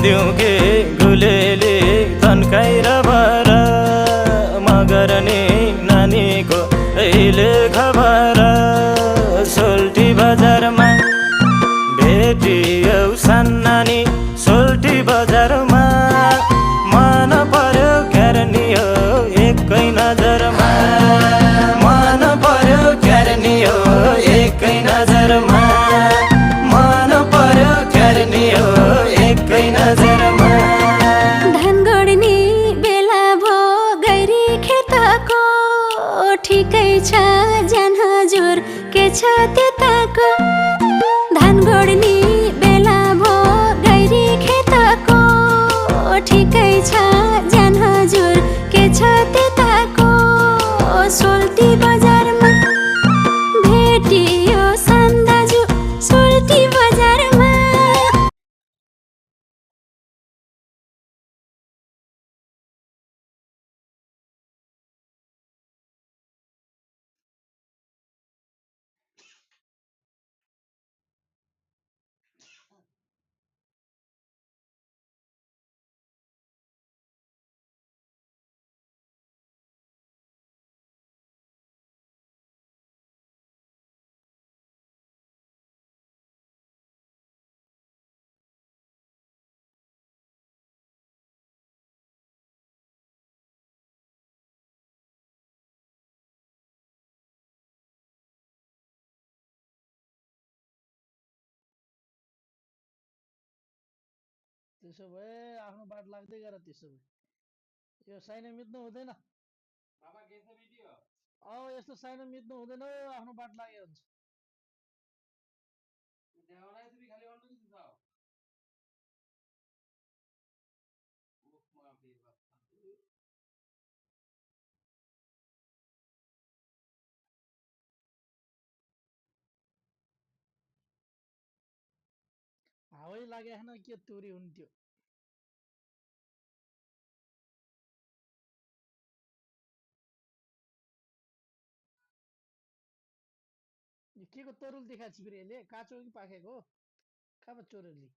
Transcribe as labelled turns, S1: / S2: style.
S1: दिउँके गुलेली तन्काएर भर मगर नि नानीको अहिले खबर सोल्टी बजारमा भेटियौ सान्नानी सोल्टी बजारमा मन पर्यो क्यारनी हो एकै नजरमा मन पर्यो क्यारनी हो एकै नजरमा मन पर्यो क्यारनी हो एकै नजरमा
S2: धनगढनी बेला भो गैरी खेतको ठिकै छ ज्यान हजुर के छ त्यताको धनगढनी बेला भो गैरी खेतको ठिकै छ ज्यान हजुर के छ त्यताको सोल्टी बजारमा भेटियो सान्दाजु सोल्टी बजारमा
S3: त्यसो भए आफ्नो बाट लाग्दै गर। त्यसो भए यो साइनो मिच्नु हुँदैन बाबा के छ भिडियो यस्तो साइनो मिच्नु हुँदैन आफ्नो बाट लाग्यो हुन्छ हावै लागेन के तुरी हुन्थ्यो यो के को तरुल देखाएको छ फेरि यसले काँचो कि पाकेको कहाँ चोरेली